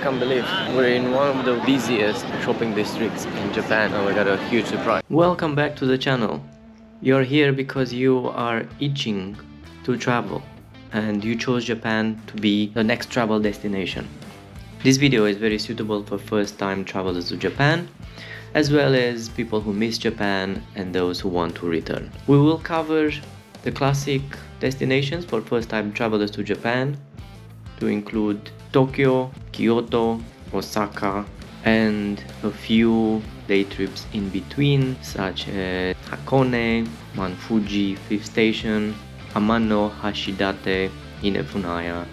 can't believe we're in one of the busiest shopping districts in Japan and we got a huge surprise. Welcome back to the channel. You're here because you are itching to travel and you chose Japan to be the next travel destination. This video is very suitable for first-time travelers to Japan, as well as people who miss Japan and those who want to return. We will cover the classic destinations for first-time travelers to Japan, to include Tokyo, Kyoto, Osaka, and a few day trips in between, such as Hakone, Mount Fuji, 5th Station, Amanohashidate Ine Funaya,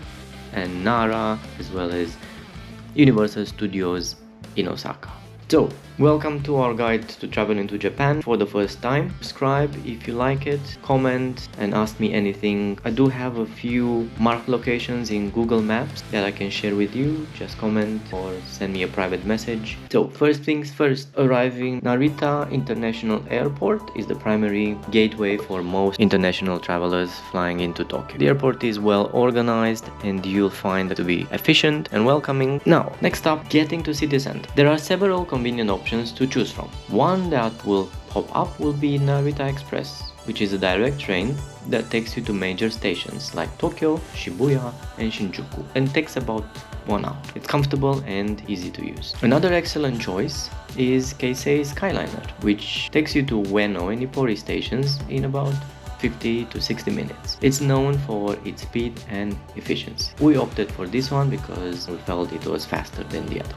and Nara, as well as Universal Studios in Osaka. So, welcome to our guide to traveling to Japan for the first time. Subscribe if you like it, comment and ask me anything. I do have a few marked locations in Google Maps that I can share with you. Just comment or send me a private message. So, first things first, arriving Narita International Airport is the primary gateway for most international travelers flying into Tokyo. The airport is well organized and you'll find it to be efficient and welcoming. Now, next up, getting to city center. There are several convenient options to choose from. One that will pop up will be Narita Express, which is a direct train that takes you to major stations like Tokyo, Shibuya and Shinjuku, and takes about 1 hour. It's comfortable and easy to use. Another excellent choice is Keisei Skyliner, which takes you to Ueno and Ipori stations in about 50 to 60 minutes. It's known for its speed and efficiency. We opted for this one because we felt it was faster than the other.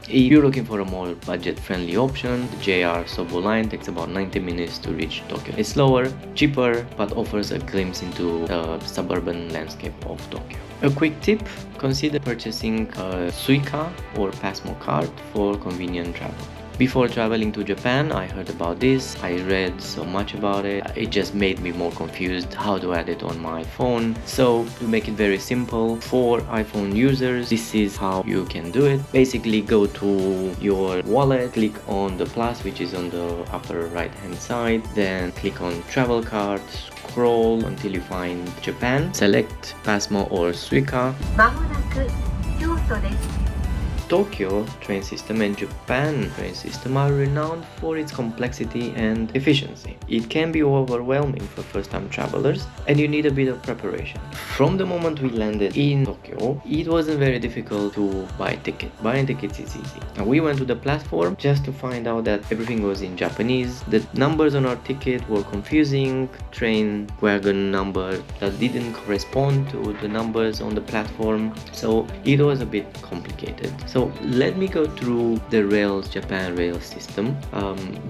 If you're looking for a more budget-friendly option, the JR Sobu line takes about 90 minutes to reach Tokyo. It's slower, cheaper, but offers a glimpse into the suburban landscape of Tokyo. A quick tip, consider purchasing a Suica or Pasmo card for convenient travel. Before traveling to Japan, I heard about this, I read so much about it, it just made me more confused how to add it on my phone. So to make it very simple for iPhone users, this is how you can do it. Basically go to your wallet, click on the plus which is on the upper right hand side, then click on travel card, scroll until you find Japan, select Pasmo or Suica. Tokyo train system and Japan train system are renowned for its complexity and efficiency. It can be overwhelming for first-time travelers and you need a bit of preparation. From the moment we landed in Tokyo, it wasn't very difficult to buy a ticket. Buying tickets is easy. And we went to the platform just to find out that everything was in Japanese. The numbers on our ticket were confusing, train wagon number that didn't correspond to the numbers on the platform, so it was a bit complicated. So let me go through the Japan Rails system.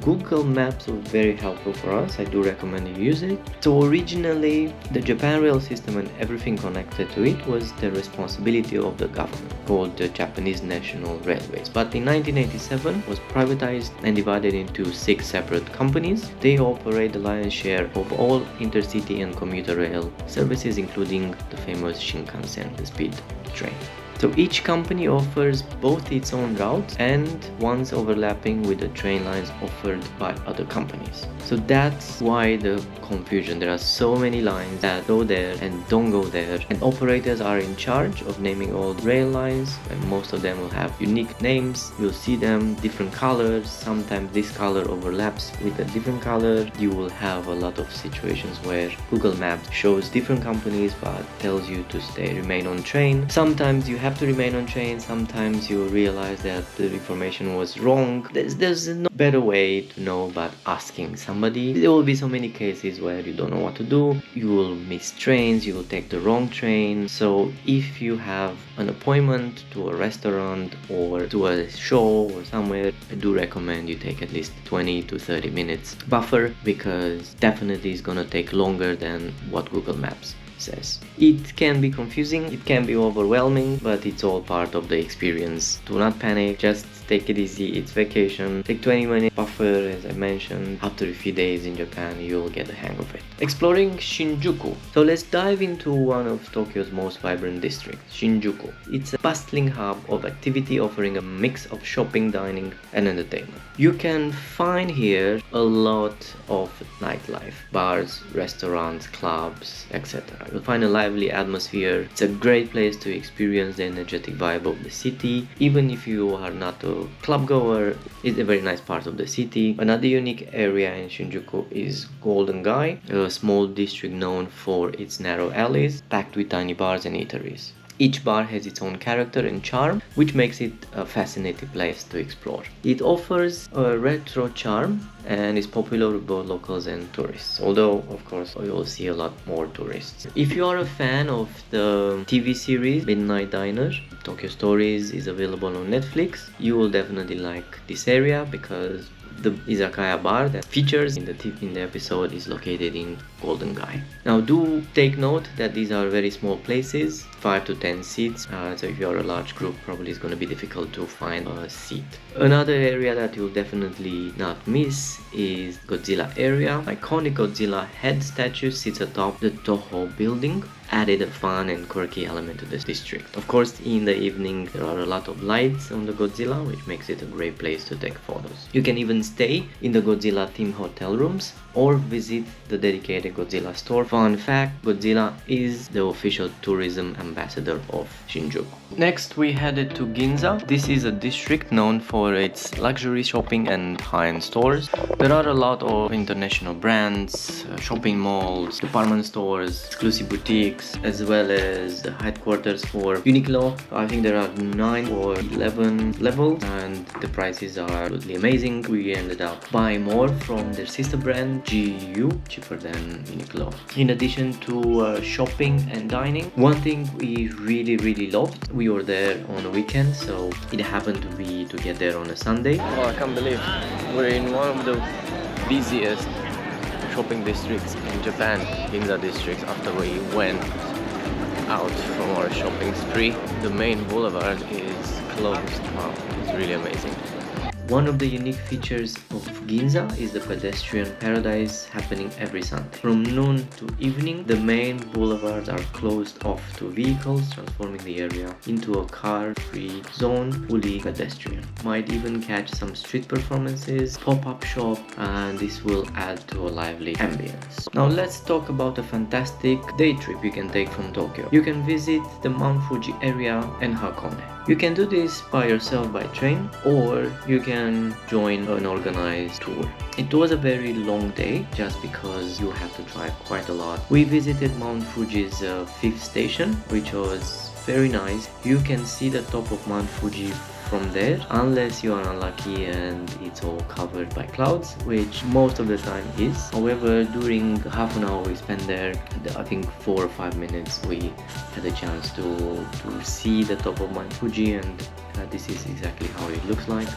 Google Maps was very helpful for us. I do recommend you use it. So originally the Japan Rail system and everything connected to it was the responsibility of the government, called the Japanese National Railways. But in 1987 it was privatized and divided into 6 separate companies. They operate the lion's share of all intercity and commuter rail services, including the famous Shinkansen, the speed train. So each company offers both its own routes and ones overlapping with the train lines offered by other companies. So that's why the confusion. There are so many lines that go there and don't go there, and operators are in charge of naming all the rail lines, and most of them will have unique names. You'll see them different colors. Sometimes this color overlaps with a different color. You will have a lot of situations where Google Maps shows different companies but tells you to remain on train. Sometimes you have to remain on train, sometimes you realize that the information was wrong. There's no better way to know but asking somebody. There will be so many cases where you don't know what to do, you will miss trains, you will take the wrong train. So if you have an appointment to a restaurant or to a show or somewhere, I do recommend you take at least 20 to 30 minutes buffer, because definitely it's gonna take longer than what Google Maps says. It can be confusing, it can be overwhelming, but it's all part of the experience. Do not panic, just take it easy. It's vacation. Take 20-minute buffer, as I mentioned. After a few days in Japan, you'll get the hang of it. Exploring Shinjuku. So let's dive into one of Tokyo's most vibrant districts, Shinjuku. It's a bustling hub of activity offering a mix of shopping, dining and entertainment. You can find here a lot of nightlife, bars, restaurants, clubs, etc. find a lively atmosphere. It's a great place to experience the energetic vibe of the city. Even if you are not a club goer, it's a very nice part of the city. Another unique area in Shinjuku is Golden Gai, a small district known for its narrow alleys, packed with tiny bars and eateries. Each bar has its own character and charm, which makes it a fascinating place to explore. It offers a retro charm and is popular with both locals and tourists, although of course you will see a lot more tourists. If you are a fan of the TV series Midnight Diner, Tokyo Stories is available on Netflix. You will definitely like this area because the izakaya bar that features in the episode is located in Golden Gai. Now do take note that these are very small places, 5 to 10 seats, so if you're a large group probably it's going to be difficult to find a seat. Another area that you'll definitely not miss is Godzilla area. Iconic Godzilla head statue sits atop the Toho building, added a fun and quirky element to this district. Of course, in the evening there are a lot of lights on the Godzilla, which makes it a great place to take photos. You can even stay in the Godzilla themed hotel rooms or visit the dedicated Godzilla store. Fun fact, Godzilla is the official tourism ambassador of Shinjuku. Next we headed to Ginza. This is a district known for its luxury shopping and high-end stores. There are a lot of international brands, shopping malls, department stores, exclusive boutiques, as well as the headquarters for Uniqlo. I think there are 9 or 11 levels and the prices are absolutely amazing. We ended up buying more from their sister brand GU, cheaper than Uniqlo. In addition to shopping and dining, one thing we really loved, we were there on a weekend, so it happened to get there on a Sunday. Oh, I can't believe we're in one of the busiest shopping districts in Japan, Ginza district, after we went out from our shopping spree. The main boulevard is closed. Wow, it's really amazing. One of the unique features of Ginza is the pedestrian paradise happening every Sunday. From noon to evening, the main boulevards are closed off to vehicles, transforming the area into a car-free zone, fully pedestrian. Might even catch some street performances, pop-up shop, and this will add to a lively ambience. Now let's talk about a fantastic day trip you can take from Tokyo. You can visit the Mount Fuji area and Hakone. You can do this by yourself by train, or you can join an organized tour. It was a very long day just because you have to drive quite a lot. We visited Mount Fuji's 5th station, which was very nice. You can see the top of Mount Fuji from there, unless you are unlucky and it's all covered by clouds, which most of the time is. However, during half an hour we spent there, I think 4 or 5 minutes, we had a chance to see the top of Mount Fuji, and this is exactly how it looks like.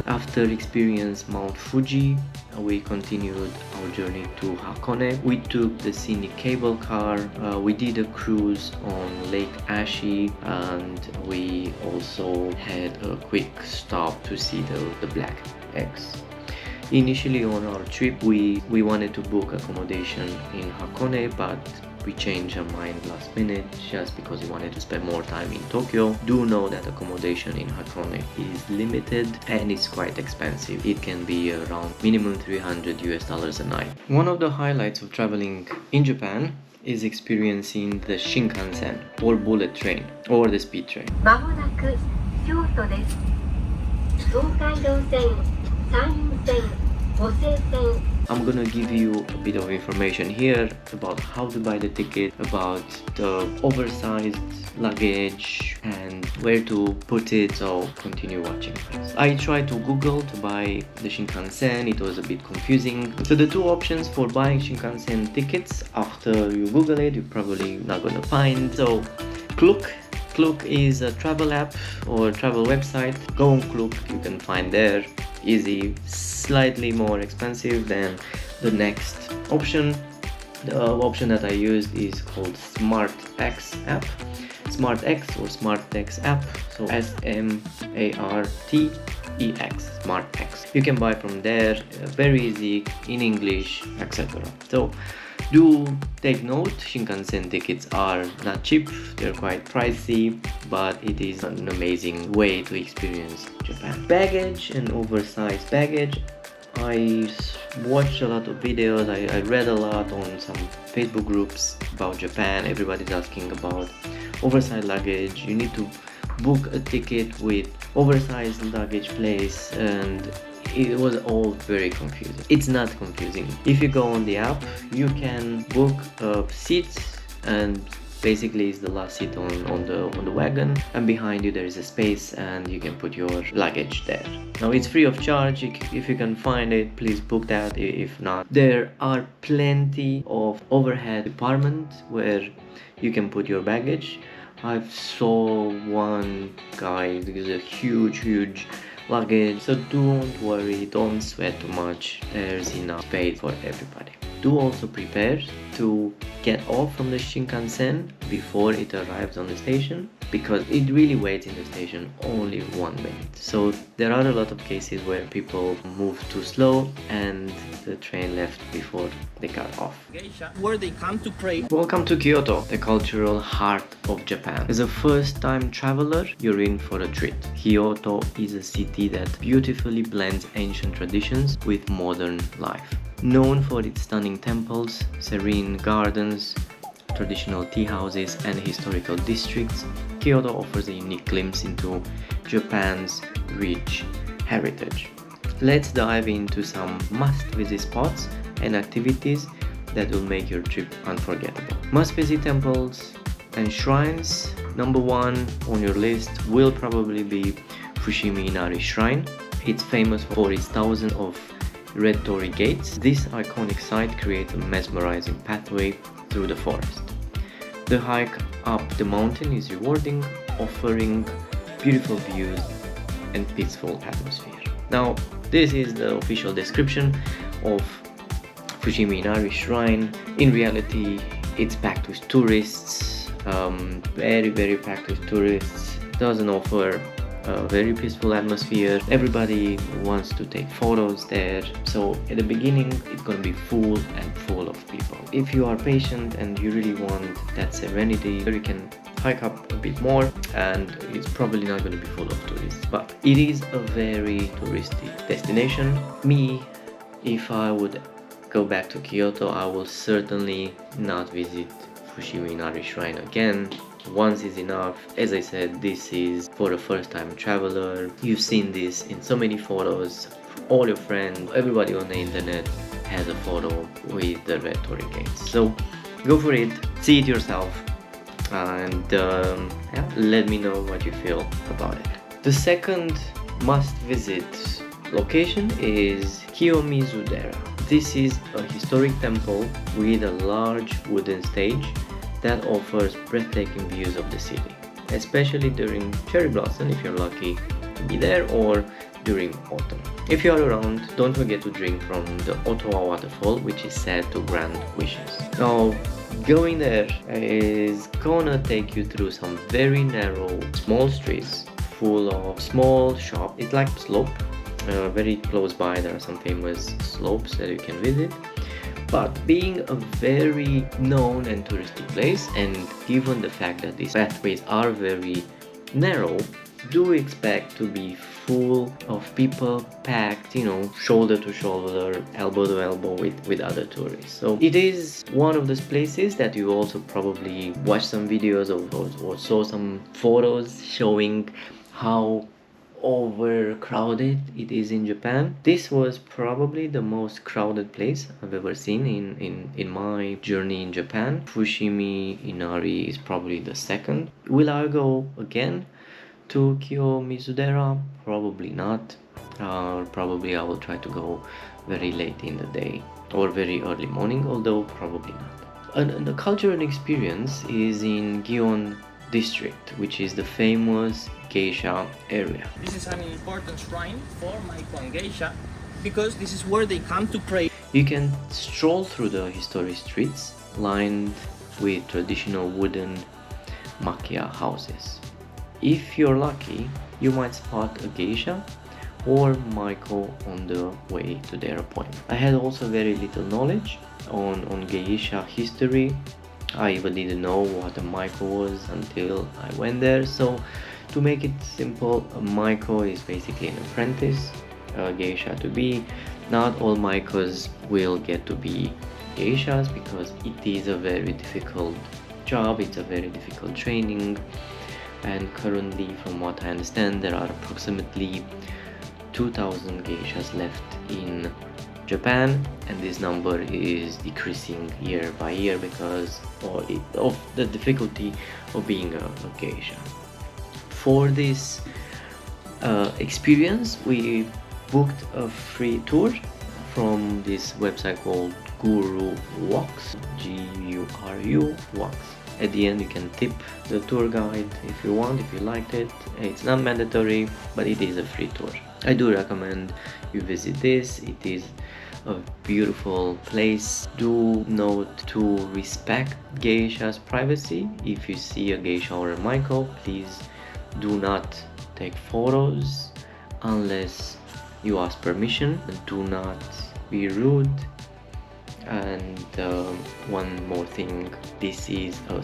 After experiencing Mount Fuji, we continued our journey to Hakone. We took the scenic cable car, we did a cruise on Lake Ashi, and we also had a quick stop to see the black eggs. Initially on our trip, we wanted to book accommodation in Hakone, but we changed our mind last minute just because we wanted to spend more time in Tokyo. Do know that accommodation in Hakone is limited and it's quite expensive. It can be around minimum $300 a night. One of the highlights of traveling in Japan is experiencing the Shinkansen or bullet train or the speed train. まもなく京都です。東海道線、山陰線、補正線。 I'm gonna give you a bit of information here about how to buy the ticket, about the oversized luggage and where to put it, so continue watching. I tried to Google to buy the Shinkansen. It was a bit confusing. So the two options for buying Shinkansen tickets, after you Google it, you're probably not gonna find. So Klook is a travel app or travel website. Go on Klook, you can find there. Easy, slightly more expensive than the next option. The option that I used is called SmartX app. SmartX or SmartX app, so SMARTEX, SmartX. You can buy from there, very easy, in English, etc. So do take note, Shinkansen tickets are not cheap, they're quite pricey, but it is an amazing way to experience Japan. Baggage and oversized baggage. watched a lot of videos, I read a lot on some Facebook groups about Japan. Everybody's asking about oversized luggage. You need to book a ticket with oversized luggage place, and it was all very confusing. It's not confusing. If you go on the app, you can book a seat, and basically it's the last seat on the wagon, and behind you there is a space and you can put your luggage there. Now it's free of charge. If you can find it, please book that. If not, there are plenty of overhead departments where you can put your baggage. I saw one guy with a huge luggage, so don't worry, don't sweat too much. There's enough space for everybody. Do also prepare to get off from the Shinkansen before it arrives on the station, because it really waits in the station only 1 minute. So there are a lot of cases where people move too slow and the train left before they got off. Where they come to pray. Welcome to Kyoto, the cultural heart of Japan. As a first-time traveler, you're in for a treat. Kyoto is a city that beautifully blends ancient traditions with modern life. Known for its stunning temples, serene gardens, traditional tea houses and historical districts, Kyoto offers a unique glimpse into Japan's rich heritage. Let's dive into some must-visit spots and activities that will make your trip unforgettable. Must-visit temples and shrines. Number 1 on your list will probably be Fushimi Inari Shrine. It's famous for its thousands of red torii gates. This iconic site creates a mesmerizing pathway through the forest. The hike up the mountain is rewarding, offering beautiful views and peaceful atmosphere. Now, this is the official description of Fushimi Inari Shrine. In reality, it's packed with tourists, very packed with tourists. Doesn't offer a very peaceful atmosphere. Everybody wants to take photos there, so at the beginning it's gonna be full of people. If you are patient and you really want that serenity, you can hike up a bit more and it's probably not going to be full of tourists, but it is a very touristy destination. Me, if I would go back to Kyoto, I will certainly not visit Fushimi Inari Shrine again. Once is enough. As I said, this is for a first-time traveler. You've seen this in so many photos. All your friends, everybody on the internet has a photo with the red torii gates. So go for it, see it yourself, and yeah, let me know what you feel about it. The second must-visit location is Kiyomizu-dera. This is a historic temple with a large wooden stage that offers breathtaking views of the city, especially during cherry blossom if you're lucky to be there, or during autumn. If you are around, don't forget to drink from the Ottawa waterfall, which is said to grant wishes. Now, going there is gonna take you through some very narrow, small streets full of small shops. It's like a slope. Very close by there are some famous slopes that you can visit. But being a very known and touristy place, and given the fact that these pathways are very narrow, do expect to be full of people, packed, shoulder to shoulder, elbow to elbow with other tourists. So it is one of those places that you also probably watched some videos of or saw some photos showing how overcrowded it is in Japan. This was probably the most crowded place I've ever seen in my journey in Japan. Fushimi Inari is probably the second. Will I go again to Kiyomizu-dera? Probably not. Probably I will try to go very late in the day or very early morning, although probably not. And the cultural experience is in Gion district, which is the famous geisha area. This is an important shrine for Maikon geisha because this is where they come to pray. You can stroll through the historic streets lined with traditional wooden makia houses. If you're lucky, you might spot a geisha or Maiko on the way to their appointment. I had also very little knowledge on geisha history. I even didn't know what a Maiko was until I went there. So to make it simple, a Maiko is basically an apprentice geisha to be. Not all maikos will get to be geishas because it is a very difficult job, it's a very difficult training, and currently, from what I understand, there are approximately 2000 geishas left in Japan, and this number is decreasing year by year because of the difficulty of being a geisha. For this experience, we booked a free tour from this website called Guru Walks, Guru Walks. At the end, you can tip the tour guide if you want, if you liked it. It's not mandatory, but it is a free tour. I do recommend you visit this. It is a beautiful place. Do note to respect geisha's privacy. If you see a geisha or a maiko, please do not take photos unless you ask permission. Do not be rude. And one more thing, this is a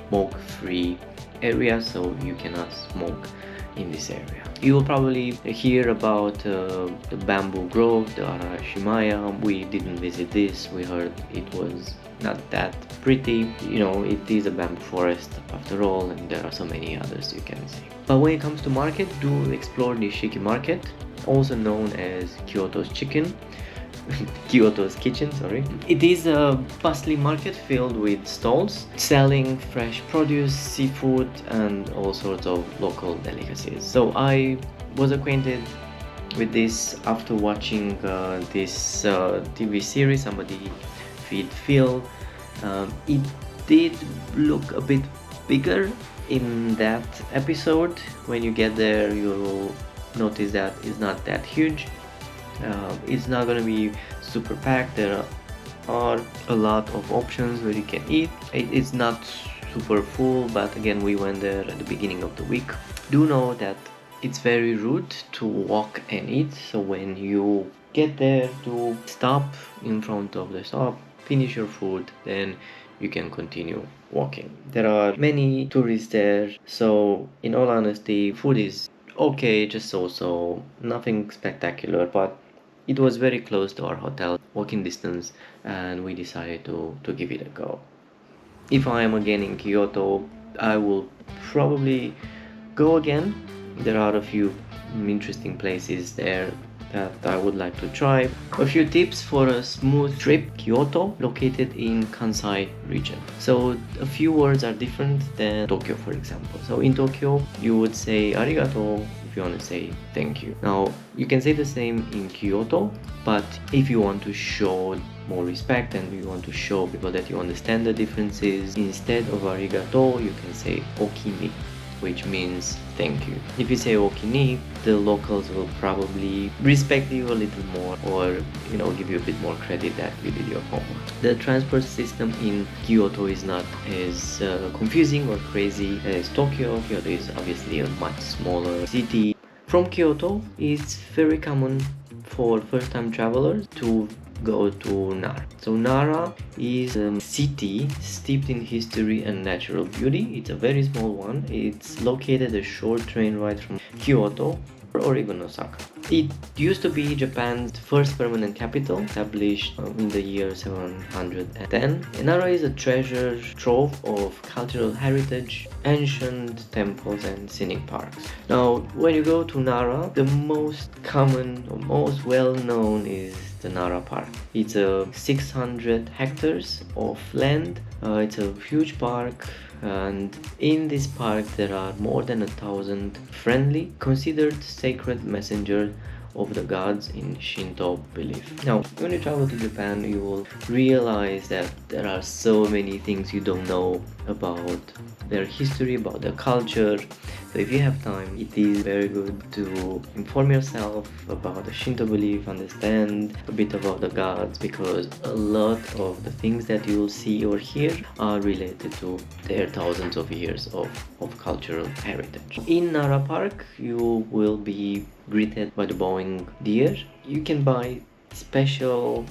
smoke-free area, so you cannot smoke in this area. You will probably hear about the bamboo grove, the Arashimaya. We didn't visit this. We heard it was not that pretty. You know, it is a bamboo forest after all, and there are so many others you can see. But when it comes to market, do explore the Shiki market, also known as Kyoto's chicken. Kyoto's kitchen, sorry. It is a bustling market filled with stalls selling fresh produce, seafood, and all sorts of local delicacies. So I was acquainted with this after watching this TV series, Somebody Feed Phil. It did look a bit bigger in that episode. When you get there, you'll notice that it's not that huge. It's not gonna be super packed. There are a lot of options where you can eat. It's not super full, but again, we went there at the beginning of the week. Do know that it's very rude to walk and eat, so when you get there, do stop in front of the shop, finish your food, then you can continue walking. There are many tourists there, so in all honesty, food is okay, just so, nothing spectacular, but it was very close to our hotel, walking distance, and we decided to give it a go. If I am again in Kyoto, I will probably go again. There are a few interesting places there that I would like to try. A few tips for a smooth trip. Kyoto, located in Kansai region. So a few words are different than Tokyo, for example. So in Tokyo, you would say arigato if you want to say thank you. Now, you can say the same in Kyoto, but if you want to show more respect and you want to show people that you understand the differences, instead of arigato, you can say okini, which means thank you. If you say okini, the locals will probably respect you a little more, or give you a bit more credit that you did your homework. The transport system in Kyoto is not as confusing or crazy as Tokyo. Kyoto is obviously a much smaller city. From Kyoto, it's very common for first-time travelers to go to Nara. So Nara is a city steeped in history and natural beauty. It's a very small one. It's located a short train ride from Kyoto or even Osaka. It used to be Japan's first permanent capital, established in the year 710. Nara is a treasure trove of cultural heritage, ancient temples and scenic parks. Now, when you go to Nara, the most common or most well-known is the Nara Park. It's a 600 hectares of land. It's a huge park, and in this park there are more than 1,000 friendly, considered sacred messengers of the gods in Shinto belief. Now, when you travel to Japan, you will realize that there are so many things you don't know about their history, about their culture. So if you have time, it is very good to inform yourself about the Shinto belief, understand a bit about the gods, because a lot of the things that you'll see or hear are related to their thousands of years of cultural heritage. In Nara Park, you will be greeted by the bowing deer. You can buy special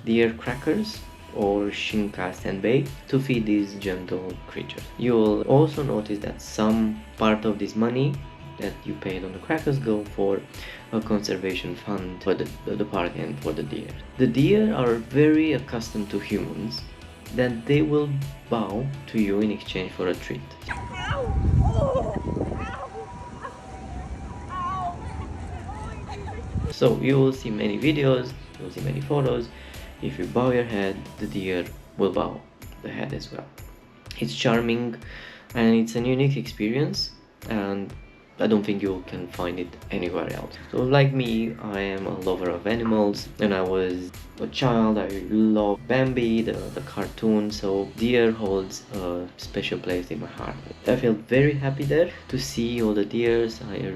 deer crackers or Shinkansen to feed these gentle creatures. You will also notice that some part of this money that you paid on the crackers go for a conservation fund for the park and for the deer. The deer are very accustomed to humans that they will bow to you in exchange for a treat. So you will see many videos, you will see many photos. If you bow your head, the deer will bow the head as well. It's charming and it's a unique experience, and I don't think you can find it anywhere else. So like me, I am a lover of animals. When I was a child, I loved Bambi, the cartoon, so deer holds a special place in my heart. I felt very happy there to see all the deers. I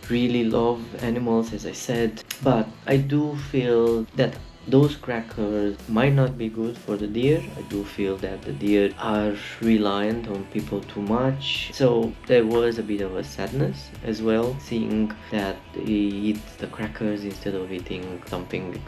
really love animals, as I said, but I do feel that those crackers might not be good for the deer. I do feel that the deer are reliant on people too much. So there was a bit of a sadness as well, seeing that they eat the crackers instead of eating something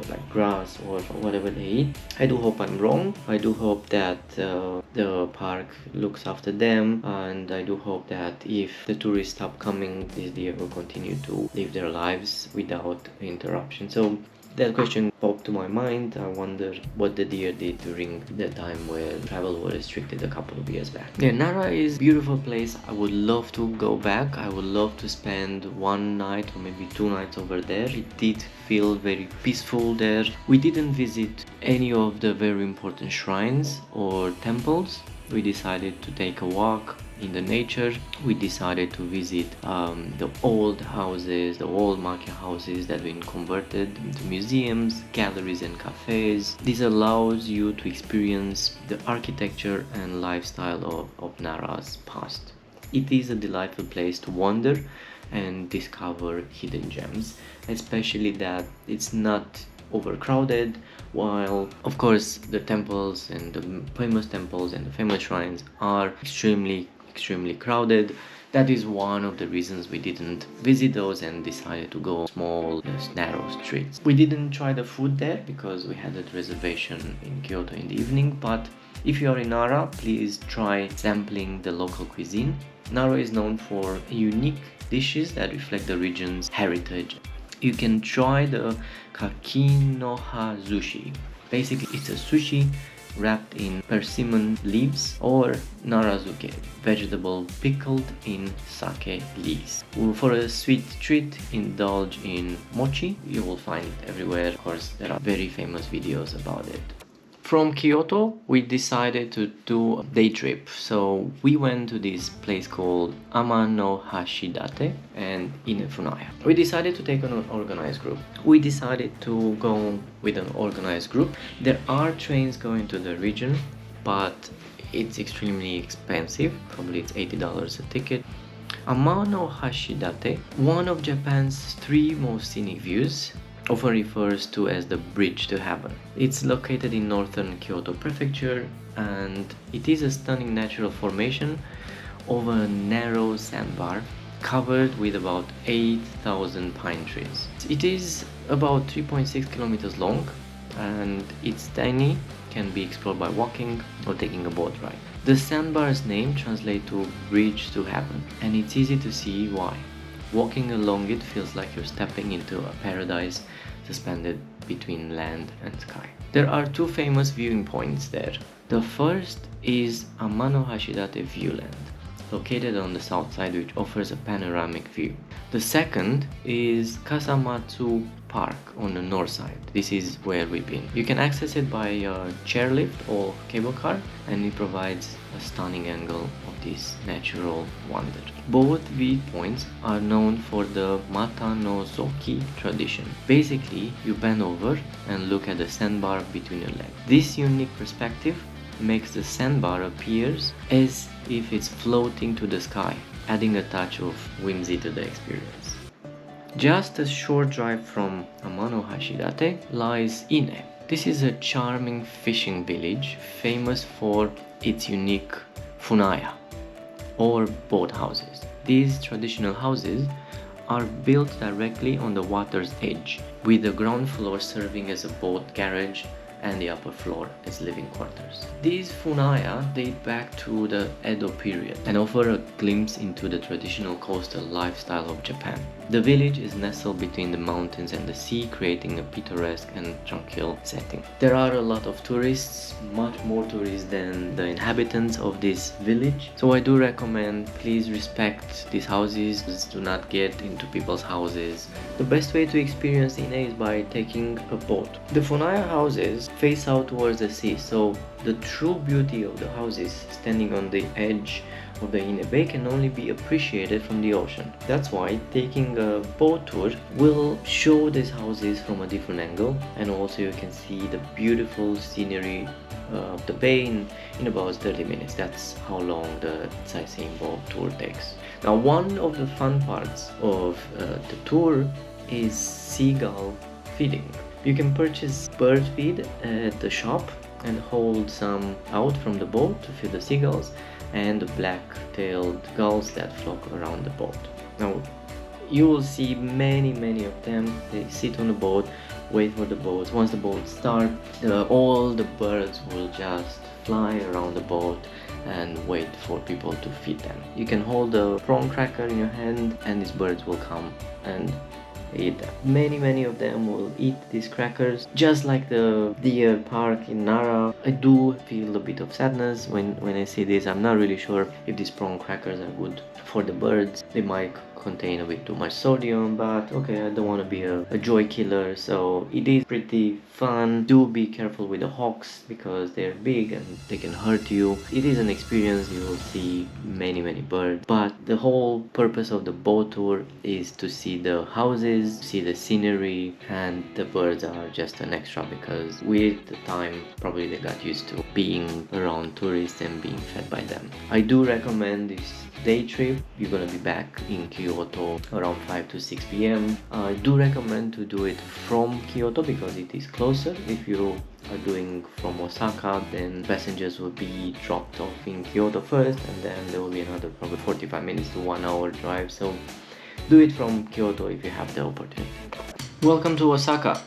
like grass or whatever they eat. I do hope I'm wrong. I do hope that the park looks after them, and I do hope that if the tourists stop coming, these deer will continue to live their lives without interruption. So that question popped to my mind. I wonder what the deer did during the time where travel was restricted a couple of years back. Yeah, Nara is a beautiful place. I would love to go back. I would love to spend one night or maybe 2 nights over there. It did feel very peaceful there. We didn't visit any of the very important shrines or temples. We decided to take a walk in the nature. We decided to visit the old houses, the old market houses that have been converted into museums, galleries and cafes. This allows you to experience the architecture and lifestyle of Nara's past. It is a delightful place to wander and discover hidden gems, especially that it's not overcrowded, while of course the temples and the famous temples and the famous shrines are extremely crowded. That is one of the reasons we didn't visit those and decided to go small, narrow streets. We didn't try the food there because we had a reservation in Kyoto in the evening, but if you are in Nara, please try sampling the local cuisine. Nara is known for unique dishes that reflect the region's heritage. You can try the kakinoha sushi. Basically, it's a sushi wrapped in persimmon leaves, or narazuke, vegetable pickled in sake leaves. For a sweet treat, indulge in mochi. You will find it everywhere. Of course, there are very famous videos about it. From Kyoto, we decided to do a day trip. So we went to this place called Amanohashidate Ine Funaya. We decided to take an organized group. We decided to go with an organized group. There are trains going to the region, but it's extremely expensive. Probably it's $80 a ticket. Amanohashidate, one of Japan's 3 most scenic views, often refers to as the bridge to heaven. It's located in northern Kyoto prefecture, and it is a stunning natural formation of a narrow sandbar covered with about 8,000 pine trees. It is about 3.6 kilometers long, and it's tiny, can be explored by walking or taking a boat ride. The sandbar's name translates to bridge to heaven, and it's easy to see why. Walking along it feels like you're stepping into a paradise suspended between land and sky. There are 2 famous viewing points there. The first is Amanohashidate Viewland, located on the south side, which offers a panoramic view. The second is Kasamatsu Park on the north side. This is where we've been. You can access it by a chairlift or cable car, and it provides a stunning angle of this natural wonder. Both viewpoints are known for the Mata no Zoki tradition. Basically, you bend over and look at the sandbar between your legs. This unique perspective makes the sandbar appears as if it's floating to the sky, adding a touch of whimsy to the experience. Just a short drive from Amanohashidate lies Ine. This is a charming fishing village famous for its unique funaya, or boat houses. These traditional houses are built directly on the water's edge, with the ground floor serving as a boat garage and the upper floor as living quarters. These funaya date back to the Edo period and offer a glimpse into the traditional coastal lifestyle of Japan. The village is nestled between the mountains and the sea, creating a picturesque and tranquil setting. There are a lot of tourists, much more tourists than the inhabitants of this village. So I do recommend, please respect these houses, do not get into people's houses. The best way to experience Ine is by taking a boat. The funaya houses face out towards the sea, so the true beauty of the houses standing on the edge of the Ine Bay can only be appreciated from the ocean. That's why taking a boat tour will show these houses from a different angle, and also you can see the beautiful scenery of the bay in about 30 minutes. That's how long the sightseeing boat tour takes. Now, one of the fun parts of the tour is seagull feeding. You can purchase bird feed at the shop and hold some out from the boat to feed the seagulls and the black-tailed gulls that flock around the boat. Now, you will see many of them. They sit on the boat, wait for the boats. Once the boats start, all the birds will just fly around the boat and wait for people to feed them. You can hold a prawn cracker in your hand and these birds will come and eat them. Many of them will eat these crackers, just like the deer park in Nara. I do feel a bit of sadness when I see this. I'm not really sure if these prawn crackers are good for the birds. They might contain a bit too much sodium, but okay, I don't want to be a joy killer, so it is pretty fun. Do be careful with the hawks because they're big and they can hurt you. It is an experience. You will see many birds, but the whole purpose of the boat tour is to see the houses, see the scenery, and the birds are just an extra because with the time probably they got used to being around tourists and being fed by them. I do recommend this day trip. You're gonna be back in Kyoto around 5 to 6 p.m. I do recommend to do it from Kyoto because it is closer. If you are doing from Osaka, then passengers will be dropped off in Kyoto first, and then there will be another probably 45 minutes to 1 hour drive, so do it from Kyoto if you have the opportunity. Welcome to Osaka.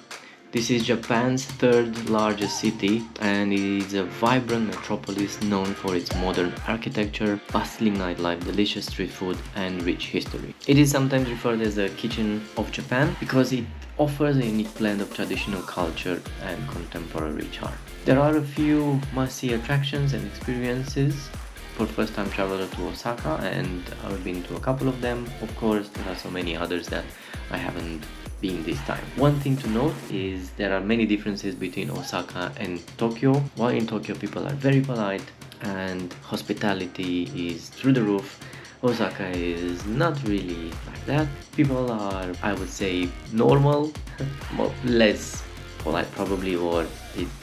This is Japan's third largest city and it is a vibrant metropolis known for its modern architecture, bustling nightlife, delicious street food and rich history. It is sometimes referred as the kitchen of Japan because it offers a unique blend of traditional culture and contemporary charm. There are a few must-see attractions and experiences for first-time traveler to Osaka, and I've been to a couple of them. Of course, there are so many others that I haven't been this time. One thing to note is there are many differences between Osaka and Tokyo. While in Tokyo people are very polite and hospitality is through the roof, Osaka is not really like that. People are, I would say, normal, less polite probably, or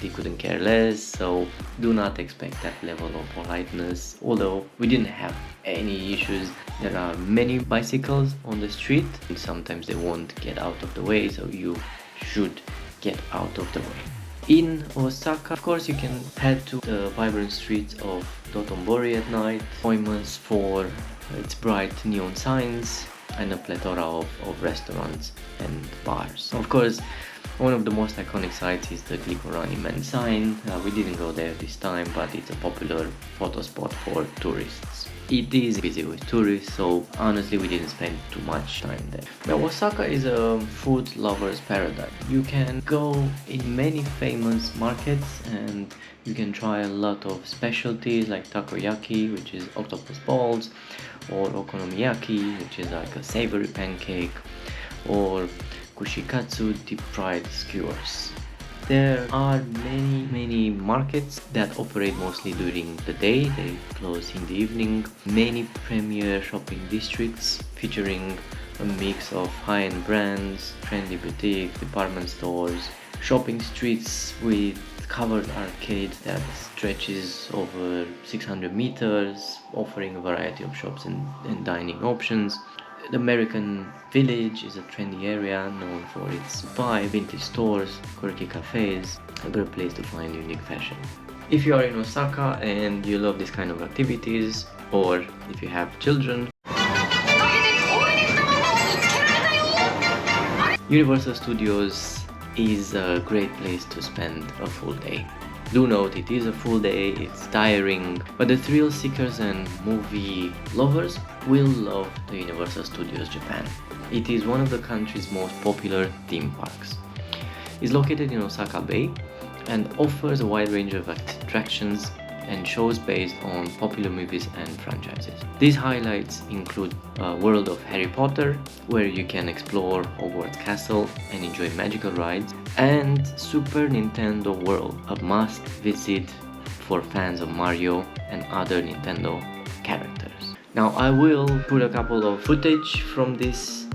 they couldn't care less, so do not expect that level of politeness. Although we didn't have any issues. There are many bicycles on the street and sometimes they won't get out of the way, so you should get out of the way. In Osaka, of course, you can head to the vibrant streets of Dotonbori at night, famous for its bright neon signs and a plethora of restaurants and bars. Of course, one of the most iconic sites is the Glikorani Man sign. We didn't go there this time, but it's a popular photo spot for tourists. It is busy with tourists, so honestly we didn't spend too much time there. Now, Osaka is a food lover's paradise. You can go in many famous markets and you can try a lot of specialties like takoyaki, which is octopus balls, or okonomiyaki, which is like a savory pancake, or kushikatsu, deep fried skewers. There are many markets that operate mostly during the day. They close in the evening. Many premier shopping districts featuring a mix of high-end brands, trendy boutiques, department stores, shopping streets with covered arcade that stretches over 600 meters, offering a variety of shops and dining options. The American Village is a trendy area known for its vibe, vintage stores, quirky cafes, a great place to find unique fashion. If you are in Osaka and you love this kind of activities, or if you have children, Universal Studios is a great place to spend a full day. Do note, it is a full day, it's tiring, but the thrill seekers and movie lovers will love the Universal Studios Japan. It is one of the country's most popular theme parks. It's located in Osaka Bay and offers a wide range of attractions and shows based on popular movies and franchises. These highlights include a world of Harry Potter, where you can explore Hogwarts Castle and enjoy magical rides, and Super Nintendo World, a must visit for fans of Mario and other Nintendo characters. Now I will put a couple of footage from this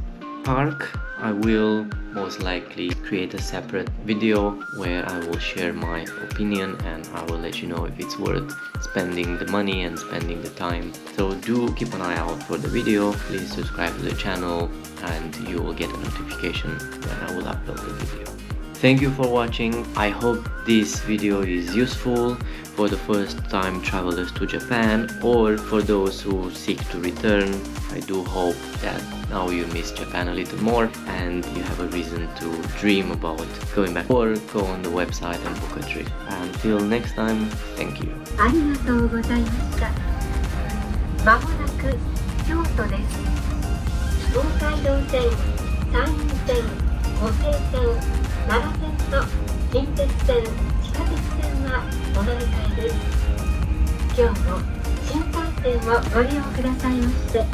park. I will most likely create a separate video where I will share my opinion and I will let you know if it's worth spending the money and spending the time. So do keep an eye out for the video, please subscribe to the channel and you will get a notification when I will upload the video. Thank you for watching. I hope this video is useful for the first time travelers to Japan or for those who seek to return. I do hope that now you miss Japan a little more and you have a reason to dream about going back or go on the website and book a trip. Until next time, thank you. ありがとうございました。まもなく京都です。東海道線、山陰線、湖西線、奈良線と近鉄線、地下鉄線はお乗り換えです。今日も新幹線をご利用くださいまして